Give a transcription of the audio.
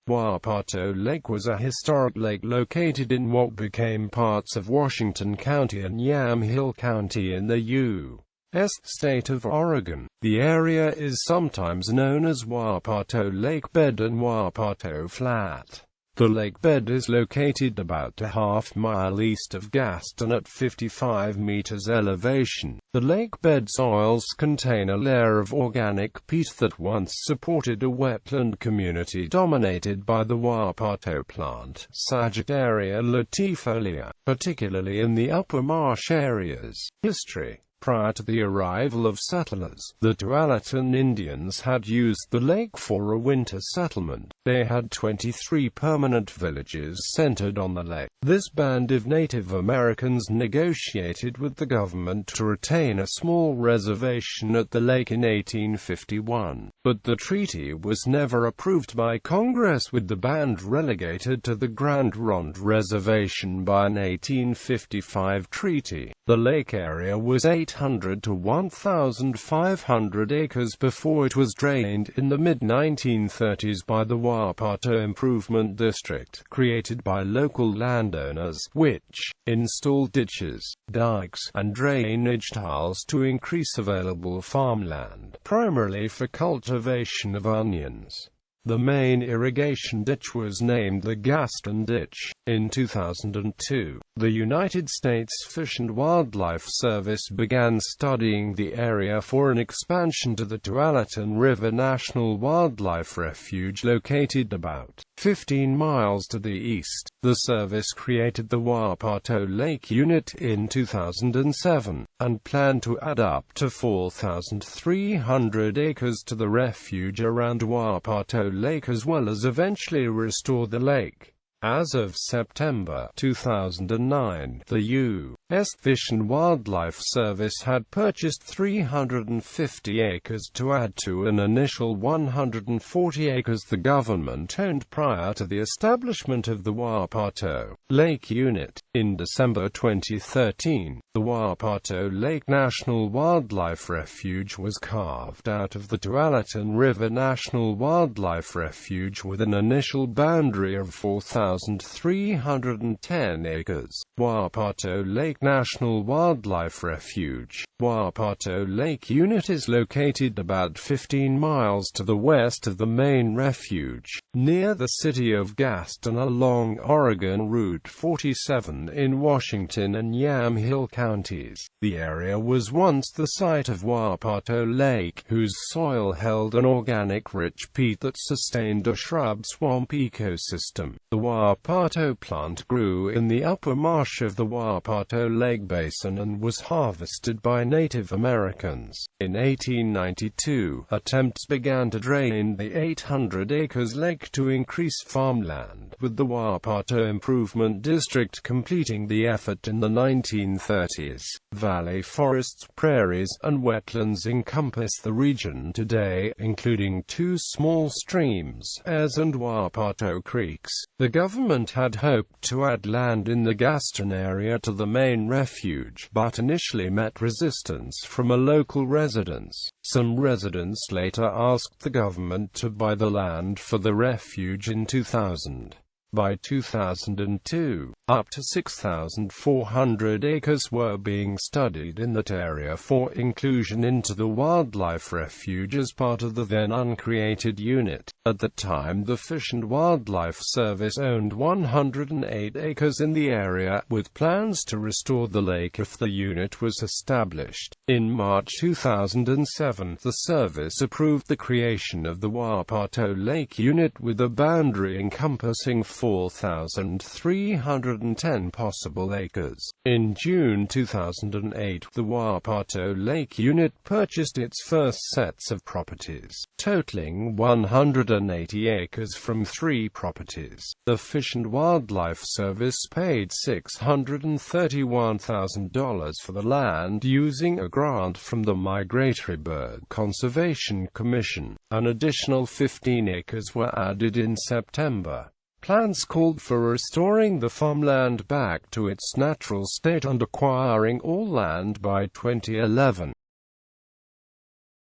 Wapato Lake was a historic lake located in what became parts of Washington County and Yamhill County in the U.S. state of Oregon. The area is sometimes known as Wapato Lake Bed and Wapato Flat. The lake bed is located about a half-mile east of Gaston at 55 meters elevation. The lake bed soils contain a layer of organic peat that once supported a wetland community dominated by the Wapato plant, Sagittaria latifolia, particularly in the upper marsh areas. History. Prior to the arrival of settlers, the Tualatin Indians had used the lake for a winter settlement. They had 23 permanent villages centered on the lake. This band of Native Americans negotiated with the government to retain a small reservation at the lake in 1851, but the treaty was never approved by Congress, with the band relegated to the Grand Ronde Reservation by an 1855 treaty. The lake area was 800 to 1,500 acres before it was drained in the mid-1930s by the Wapato Improvement District, created by local landowners, which installed ditches, dikes, and drainage tiles to increase available farmland, primarily for cultivation of onions. The main irrigation ditch was named the Gaston Ditch. In 2002, the United States Fish and Wildlife Service began studying the area for an expansion to the Tualatin River National Wildlife Refuge located about 15 miles to the east. The service created the Wapato Lake Unit in 2007, and planned to add up to 4,300 acres to the refuge around Wapato Lake, as well as eventually restore the lake. As of September 2009, the U.S. Fish and Wildlife Service had purchased 350 acres to add to an initial 140 acres the government owned prior to the establishment of the Wapato Lake Unit. In December 2013, the Wapato Lake National Wildlife Refuge was carved out of the Tualatin River National Wildlife Refuge with an initial boundary of 4,310 acres. Wapato Lake National Wildlife Refuge. Wapato Lake Unit is located about 15 miles to the west of the main refuge, near the city of Gaston along Oregon Route 47 in Washington and Yamhill counties. The area was once the site of Wapato Lake, whose soil held an organic rich peat that sustained a shrub-swamp ecosystem. The Wapato plant grew in the upper marsh of the Wapato Lake Basin and was harvested by Native Americans. In 1892, attempts began to drain the 800 acres lake to increase farmland, with the Wapato Improvement District completing the effort in the 1930s. Valley forests, prairies, and wetlands encompass the region today, including two small streams, Ayers and Wapato Creeks. The government had hoped to add land in the Gaston area to the main refuge, but initially met resistance from a local residents. Some residents later asked the government to buy the land for the refuge in 2000. By 2002, up to 6,400 acres were being studied in that area for inclusion into the wildlife refuge as part of the then uncreated unit. At the time, the Fish and Wildlife Service owned 108 acres in the area, with plans to restore the lake if the unit was established. In March 2007, the service approved the creation of the Wapato Lake Unit with a boundary encompassing 4,310 possible acres. In June 2008, the Wapato Lake Unit purchased its first sets of properties, totaling 180 acres from 3 properties. The Fish and Wildlife Service paid $631,000 for the land using a grant from the Migratory Bird Conservation Commission. An additional 15 acres were added in September. Plans called for restoring the farmland back to its natural state and acquiring all land by 2011.